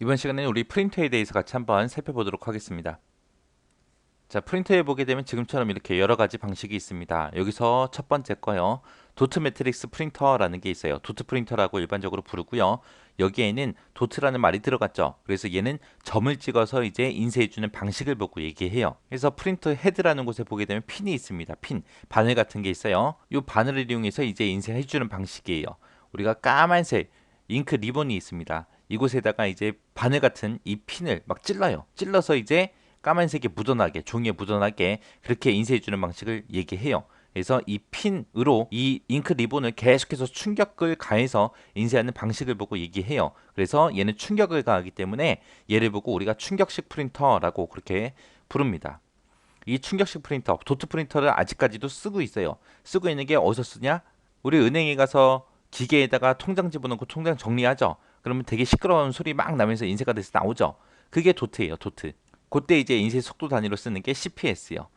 이번 시간에는 우리 프린터에 대해서 같이 한번 살펴보도록 하겠습니다. 자, 프린터에 보게 되면 지금처럼 이렇게 여러 가지 방식이 있습니다. 여기서 첫 번째 거요. 도트 매트릭스 프린터라는 게 있어요. 도트 프린터라고 일반적으로 부르고요. 여기에는 도트라는 말이 들어갔죠. 그래서 얘는 점을 찍어서 이제 인쇄해주는 방식을 보고 얘기해요. 그래서 프린터 헤드라는 곳에 보게 되면 핀이 있습니다. 핀, 바늘 같은 게 있어요. 이 바늘을 이용해서 이제 인쇄해주는 방식이에요. 우리가 까만색 잉크 리본이 있습니다. 이곳에다가 이제 바늘 같은 이 핀을 막 찔러요. 찔러서 이제 까만색이 묻어나게, 종이에 묻어나게 그렇게 인쇄해주는 방식을 얘기해요. 그래서 이 핀으로 이 잉크 리본을 계속해서 충격을 가해서 인쇄하는 방식을 보고 얘기해요. 그래서 얘는 충격을 가하기 때문에 얘를 보고 우리가 충격식 프린터라고 그렇게 부릅니다. 이 충격식 프린터, 도트 프린터를 아직까지도 쓰고 있어요. 쓰고 있는 게 어디서 쓰냐? 우리 은행에 가서 기계에다가 통장 집어넣고 통장 정리하죠. 그러면 되게 시끄러운 소리 막 나면서 인쇄가 돼서 나오죠. 그게 도트예요, 도트. 그때 이제 인쇄 속도 단위로 쓰는 게 CPS요.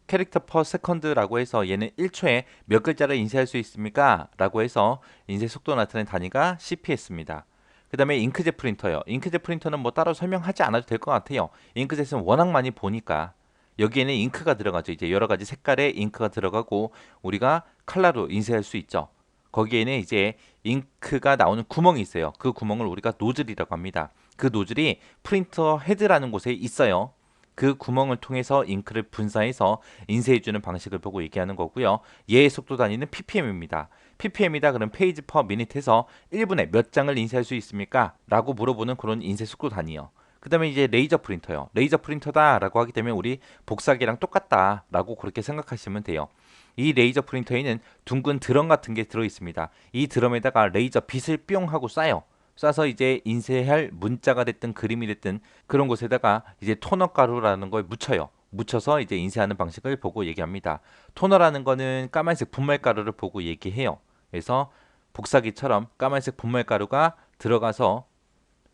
캐릭터 퍼 세컨드라고 해서 얘는 1초에 몇 글자를 인쇄할 수 있습니까? 라고 해서 인쇄 속도 나타내는 단위가 CPS입니다. 그 다음에 잉크젯 프린터요. 잉크젯 프린터는 뭐 따로 설명하지 않아도 될 것 같아요. 잉크젯은 워낙 많이 보니까 여기에는 잉크가 들어가죠. 이제 여러 가지 색깔의 잉크가 들어가고 우리가 컬러로 인쇄할 수 있죠. 거기에는 이제 잉크가 나오는 구멍이 있어요. 그 구멍을 우리가 노즐이라고 합니다. 그 노즐이 프린터 헤드라는 곳에 있어요. 그 구멍을 통해서 잉크를 분사해서 인쇄해주는 방식을 보고 얘기하는 거고요. 얘의 속도 단위는 ppm입니다. ppm이다 그럼 페이지 퍼 미닛에서 1분에 몇 장을 인쇄할 수 있습니까? 라고 물어보는 그런 인쇄 속도 단위요. 그 다음에 이제 레이저 프린터요. 레이저 프린터다 라고 하게 되면 우리 복사기랑 똑같다 라고 그렇게 생각하시면 돼요. 이 레이저 프린터에는 둥근 드럼 같은 게 들어 있습니다. 이 드럼에다가 레이저 빛을 뿅 하고 쏴요. 쏴서 이제 인쇄할 문자가 됐든 그림이 됐든 그런 곳에다가 이제 토너 가루라는 걸 묻혀요. 묻혀서 이제 인쇄하는 방식을 보고 얘기합니다. 토너라는 거는 까만색 분말 가루를 보고 얘기해요. 그래서 복사기처럼 까만색 분말 가루가 들어가서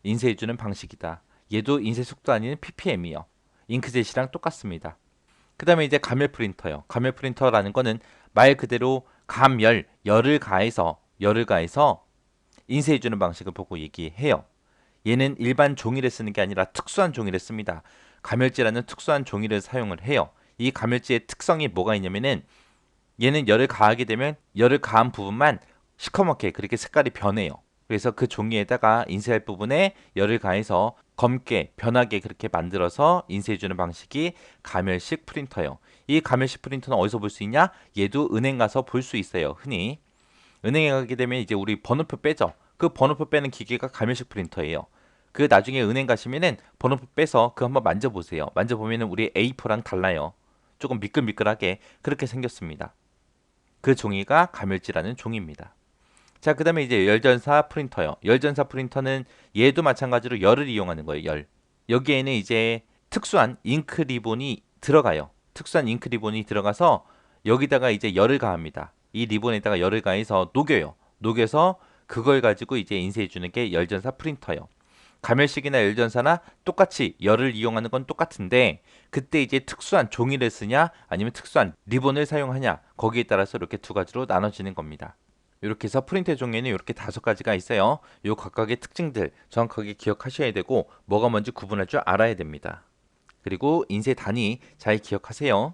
인쇄해주는 방식이다. 얘도 인쇄 속도 아닌 ppm이요. 잉크젯이랑 똑같습니다. 그 다음에 이제 가멸 프린터요. 가멸 프린터라는 거는 말 그대로 열을 가해서 인쇄해주는 방식을 보고 얘기해요. 얘는 일반 종이를 쓰는 게 아니라 특수한 종이를 씁니다. 가멸지라는 특수한 종이를 사용을 해요. 이 가멸지의 특성이 뭐가 있냐면은 얘는 열을 가하게 되면 열을 가한 부분만 시커멓게 그렇게 색깔이 변해요. 그래서 그 종이에다가 인쇄할 부분에 열을 가해서 검게 변하게 그렇게 만들어서 인쇄해주는 방식이 가멸식 프린터예요. 이 가멸식 프린터는 어디서 볼 수 있냐? 얘도 은행 가서 볼 수 있어요. 흔히. 은행에 가게 되면 이제 우리 번호표 빼죠. 그 번호표 빼는 기계가 가멸식 프린터예요. 그 나중에 은행 가시면은 번호표 빼서 그 한번 만져보세요. 만져보면은 우리 A4랑 달라요. 조금 미끌미끌하게 그렇게 생겼습니다. 그 종이가 가멸지라는 종이입니다. 자, 그 다음에 이제 열전사 프린터요. 열전사 프린터는 얘도 마찬가지로 열을 이용하는 거예요. 열. 여기에는 이제 특수한 잉크 리본이 들어가요. 특수한 잉크 리본이 들어가서 여기다가 이제 열을 가합니다. 이 리본에다가 열을 가해서 녹여요. 녹여서 그걸 가지고 이제 인쇄해 주는 게 열전사 프린터요. 가멸식이나 열전사나 똑같이 열을 이용하는 건 똑같은데 그때 이제 특수한 종이를 쓰냐 아니면 특수한 리본을 사용하냐 거기에 따라서 이렇게 두 가지로 나눠지는 겁니다. 이렇게 해서 프린터 종류에는 이렇게 5가지가 있어요. 요 각각의 특징들 정확하게 기억하셔야 되고 뭐가 뭔지 구분할 줄 알아야 됩니다. 그리고 인쇄 단위 잘 기억하세요.